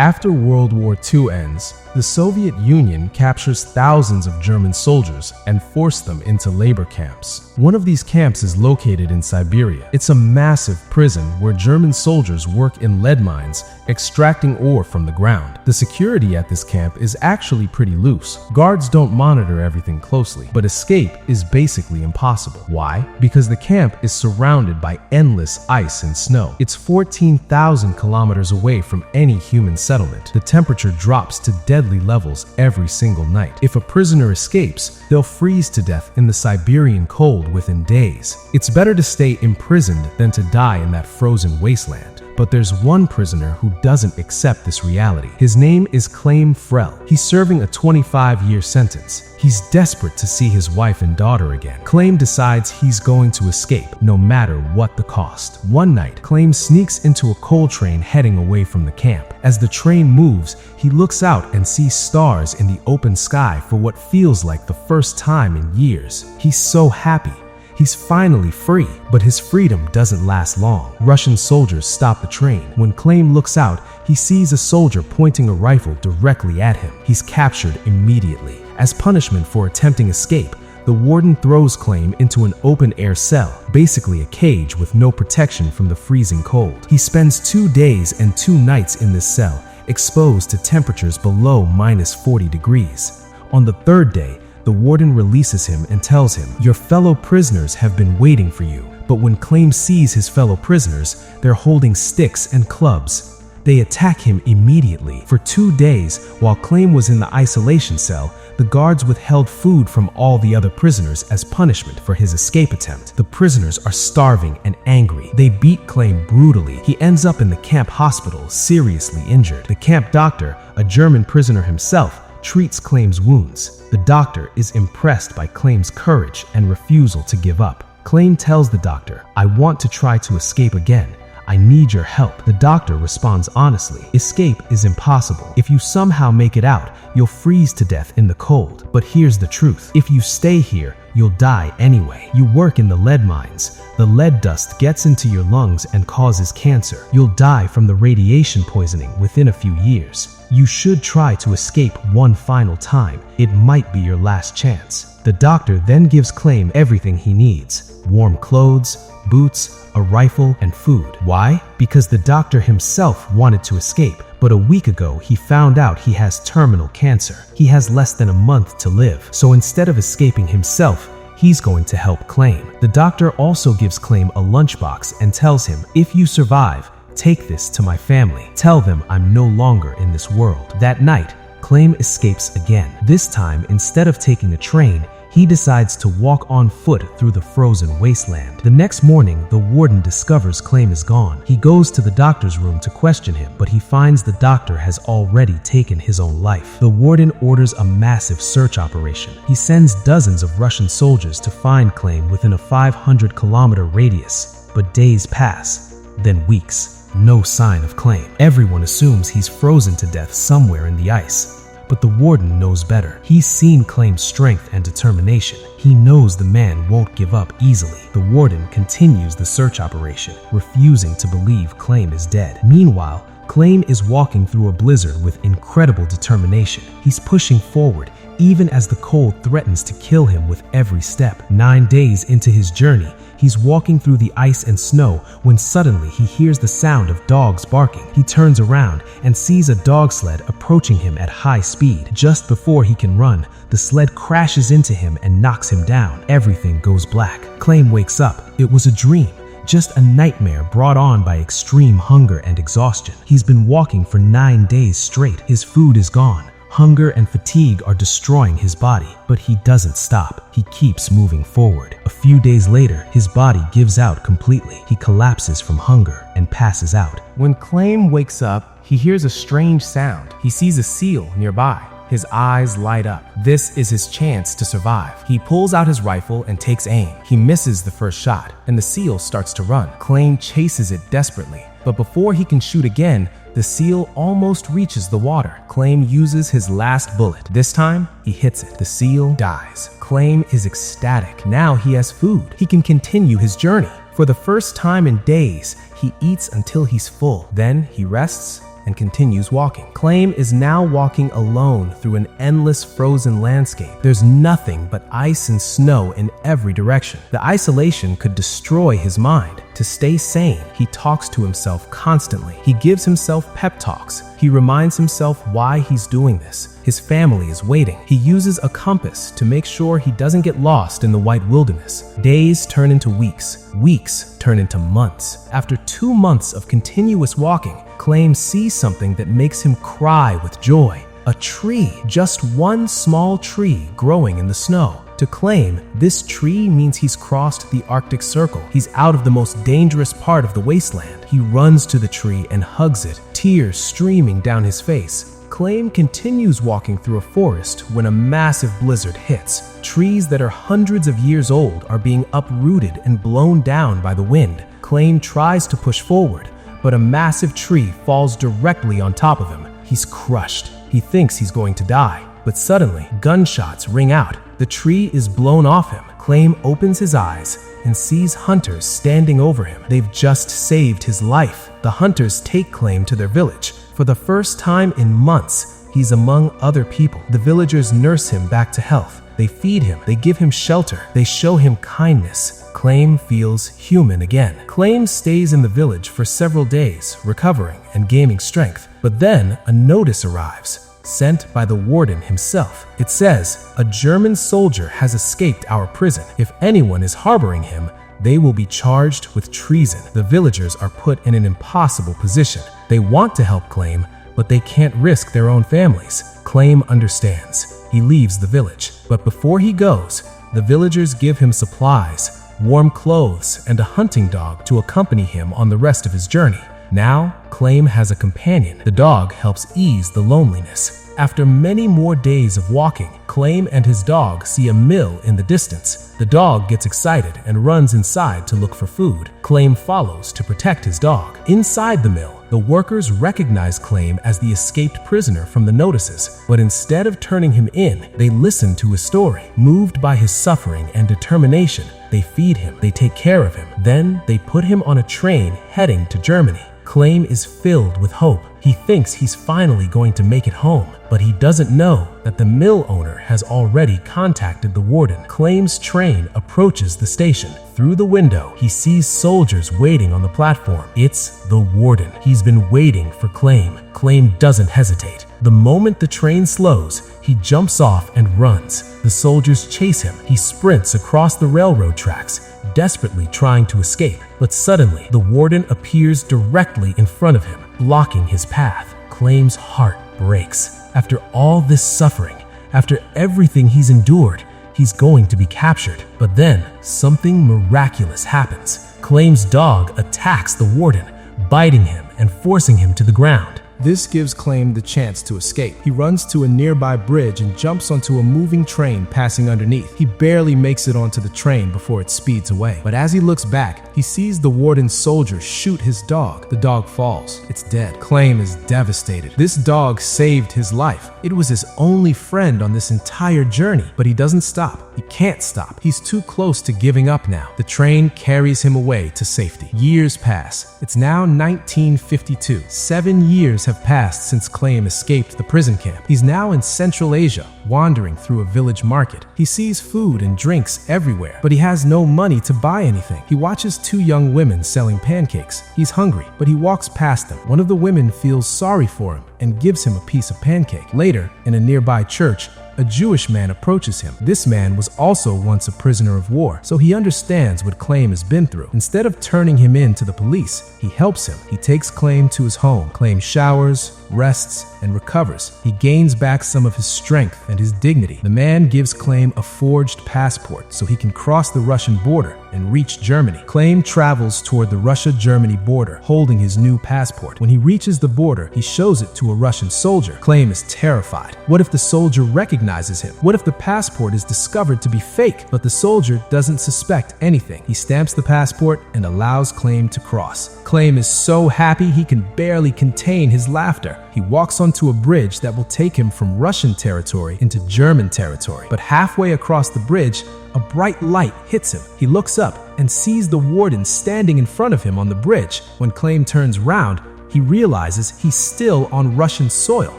After World War II ends, the Soviet Union captures thousands of German soldiers and forced them into labor camps. One of these camps is located in Siberia. It's a massive prison where German soldiers work in lead mines, extracting ore from the ground. The security at this camp is actually pretty loose. Guards don't monitor everything closely, but escape is basically impossible. Why? Because the camp is surrounded by endless ice and snow. It's 14,000 kilometers away from any human settlement. The temperature drops to deadly levels every single night. If a prisoner escapes, they'll freeze to death in the Siberian cold within days. It's better to stay imprisoned than to die in that frozen wasteland. But there's one prisoner who doesn't accept this reality. His name is Claim Frel. He's serving a 25-year sentence. He's desperate to see his wife and daughter again. Claim decides he's going to escape, no matter what the cost. One night, Claim sneaks into a coal train heading away from the camp. As the train moves, he looks out and sees stars in the open sky for what feels like the first time in years. He's so happy. He's finally free, but his freedom doesn't last long. Russian soldiers stop the train. When Claim looks out, he sees a soldier pointing a rifle directly at him. He's captured immediately. As punishment for attempting escape, the warden throws Claim into an open-air cell, basically a cage with no protection from the freezing cold. He spends 2 days and 2 nights in this cell, exposed to temperatures below -40 degrees. On the 3rd day, the warden releases him and tells him, "Your fellow prisoners have been waiting for you." But when Claim sees his fellow prisoners, they're holding sticks and clubs. They attack him immediately. For 2 days, while Claim was in the isolation cell, the guards withheld food from all the other prisoners as punishment for his escape attempt. The prisoners are starving and angry. They beat Claim brutally. He ends up in the camp hospital, seriously injured. The camp doctor, a German prisoner himself, treats Claim's wounds. The doctor is impressed by Claim's courage and refusal to give up. Claim tells the doctor, "I want to try to escape again. I need your help." The doctor responds honestly, "Escape is impossible. If you somehow make it out, you'll freeze to death in the cold. But here's the truth. If you stay here, you'll die anyway. You work in the lead mines. The lead dust gets into your lungs and causes cancer. You'll die from the radiation poisoning within a few years. You should try to escape one final time. It might be your last chance." The doctor then gives Claim everything he needs: warm clothes, boots, a rifle, and food. Why? Because the doctor himself wanted to escape, but a week ago he found out he has terminal cancer. He has less than a month to live, so instead of escaping himself, he's going to help Claim. The doctor also gives Claim a lunchbox and tells him, "If you survive, take this to my family. Tell them I'm no longer in this world." That night, Claim escapes again. This time, instead of taking a train, he decides to walk on foot through the frozen wasteland. The next morning, the warden discovers Claim is gone. He goes to the doctor's room to question him, but he finds the doctor has already taken his own life. The warden orders a massive search operation. He sends dozens of Russian soldiers to find Claim within a 500-kilometer radius. But days pass, then weeks. No sign of Claim. Everyone assumes he's frozen to death somewhere in the ice. But the warden knows better. He's seen Claim's strength and determination. He knows the man won't give up easily. The warden continues the search operation, refusing to believe Claim is dead. Meanwhile, Claim is walking through a blizzard with incredible determination. He's pushing forward, even as the cold threatens to kill him with every step. 9 days into his journey, he's walking through the ice and snow when suddenly he hears the sound of dogs barking. He turns around and sees a dog sled approaching him at high speed. Just before he can run, the sled crashes into him and knocks him down. Everything goes black. Claim wakes up. It was a dream. Just a nightmare brought on by extreme hunger and exhaustion. He's been walking for 9 days straight. His food is gone. Hunger and fatigue are destroying his body, but he doesn't stop. He keeps moving forward. A few days later, his body gives out completely. He collapses from hunger and passes out. When Claim wakes up, he hears a strange sound. He sees a seal nearby. His eyes light up. This is his chance to survive. He pulls out his rifle and takes aim. He misses the first shot, and the seal starts to run. Claim chases it desperately, but before he can shoot again, the seal almost reaches the water. Claim uses his last bullet. This time, he hits it. The seal dies. Claim is ecstatic. Now he has food. He can continue his journey. For the first time in days, he eats until he's full. Then he rests and continues walking. Claim is now walking alone through an endless frozen landscape. There's nothing but ice and snow in every direction. The isolation could destroy his mind. To stay sane, he talks to himself constantly. He gives himself pep talks. He reminds himself why he's doing this. His family is waiting. He uses a compass to make sure he doesn't get lost in the white wilderness. Days turn into weeks. Weeks turn into months. After 2 months of continuous walking, Claim sees something that makes him cry with joy. A tree, just one small tree growing in the snow. To Claim, this tree means he's crossed the Arctic Circle. He's out of the most dangerous part of the wasteland. He runs to the tree and hugs it, tears streaming down his face. Claim continues walking through a forest when a massive blizzard hits. Trees that are hundreds of years old are being uprooted and blown down by the wind. Claim tries to push forward, but a massive tree falls directly on top of him. He's crushed. He thinks he's going to die, but suddenly gunshots ring out. The tree is blown off him. Claim opens his eyes and sees hunters standing over him. They've just saved his life. The hunters take Claim to their village. For the first time in months, he's among other people. The villagers nurse him back to health. They feed him. They give him shelter. They show him kindness. Claim feels human again. Claim stays in the village for several days, recovering and gaining strength. But then a notice arrives, sent by the warden himself. It says, "A German soldier has escaped our prison. If anyone is harboring him, they will be charged with treason." The villagers are put in an impossible position. They want to help Claim, but they can't risk their own families. Claim understands. He leaves the village. But before he goes, the villagers give him supplies, warm clothes, and a hunting dog to accompany him on the rest of his journey. Now, Claim has a companion. The dog helps ease the loneliness. After many more days of walking, Claim and his dog see a mill in the distance. The dog gets excited and runs inside to look for food. Claim follows to protect his dog. Inside the mill, the workers recognize Claim as the escaped prisoner from the notices, but instead of turning him in, they listen to his story. Moved by his suffering and determination, they feed him, they take care of him. Then they put him on a train heading to Germany. Claim is filled with hope. He thinks he's finally going to make it home, but he doesn't know that the mill owner has already contacted the warden. Claim's train approaches the station. Through the window, he sees soldiers waiting on the platform. It's the warden. He's been waiting for Claim. Claim doesn't hesitate. The moment the train slows, he jumps off and runs. The soldiers chase him. He sprints across the railroad tracks, desperately trying to escape. But suddenly, the warden appears directly in front of him, blocking his path. Claim's heart breaks. After all this suffering, after everything he's endured, he's going to be captured. But then, something miraculous happens. Claim's dog attacks the warden, biting him and forcing him to the ground. This gives Claim the chance to escape. He runs to a nearby bridge and jumps onto a moving train passing underneath. He barely makes it onto the train before it speeds away. But as he looks back, he sees the warden's soldier shoot his dog. The dog falls. It's dead. Claim is devastated. This dog saved his life. It was his only friend on this entire journey, but he doesn't stop. He can't stop. He's too close to giving up now. The train carries him away to safety. Years pass. It's now 1952. 7 years have passed since Claim escaped the prison camp. He's now in Central Asia, wandering through a village market. He sees food and drinks everywhere, but he has no money to buy anything. He watches 2 young women selling pancakes. He's hungry, but he walks past them. One of the women feels sorry for him and gives him a piece of pancake. Later, in a nearby church, a Jewish man approaches him. This man was also once a prisoner of war, so he understands what Claim has been through. Instead of turning him in to the police, he helps him. He takes Claim to his home. Claim showers, rests, and recovers. He gains back some of his strength and his dignity. The man gives Claim a forged passport so he can cross the Russian border and reach Germany. Claim travels toward the Russia-Germany border, holding his new passport. When he reaches the border, he shows it to a Russian soldier. Claim is terrified. What if the soldier recognizes him? What if the passport is discovered to be fake? But the soldier doesn't suspect anything. He stamps the passport and allows Claim to cross. Claim is so happy he can barely contain his laughter. He walks onto a bridge that will take him from Russian territory into German territory. But halfway across the bridge, a bright light hits him. He looks up and sees the warden standing in front of him on the bridge. When Claim turns round, He realizes he's still on Russian soil.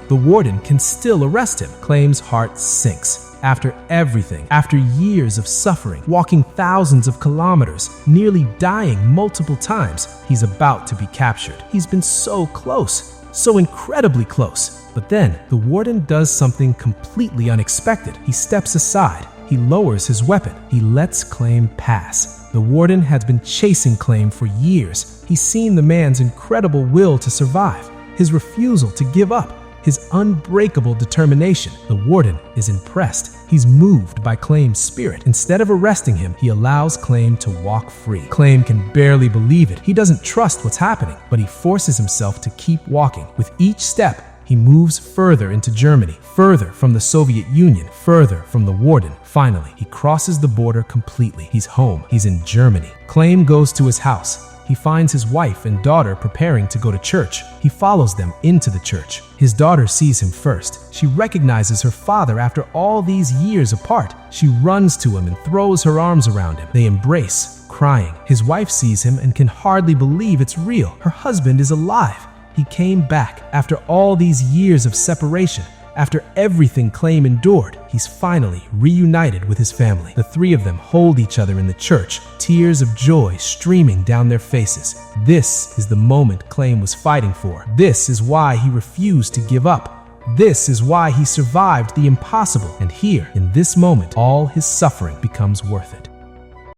The warden can still arrest him. Claim's heart sinks. After everything, after years of suffering, walking thousands of kilometers, nearly dying multiple times, he's about to be captured. He's been so close, so incredibly close. But then, the warden does something completely unexpected. He steps aside. He lowers his weapon. He lets Claim pass. The warden has been chasing Claim for years. He's seen the man's incredible will to survive, his refusal to give up, his unbreakable determination. The warden is impressed. He's moved by Claim's spirit. Instead of arresting him, he allows Claim to walk free. Claim can barely believe it. He doesn't trust what's happening, but he forces himself to keep walking. With each step, he moves further into Germany, further from the Soviet Union, further from the warden. Finally, he crosses the border completely. He's home. He's in Germany. Claim goes to his house. He finds his wife and daughter preparing to go to church. He follows them into the church. His daughter sees him first. She recognizes her father after all these years apart. She runs to him and throws her arms around him. They embrace, crying. His wife sees him and can hardly believe it's real. Her husband is alive. He came back after all these years of separation. After everything Claim endured, he's finally reunited with his family. The three of them hold each other in the church, tears of joy streaming down their faces. This is the moment Claim was fighting for. This is why he refused to give up. This is why he survived the impossible. And here, in this moment, all his suffering becomes worth it.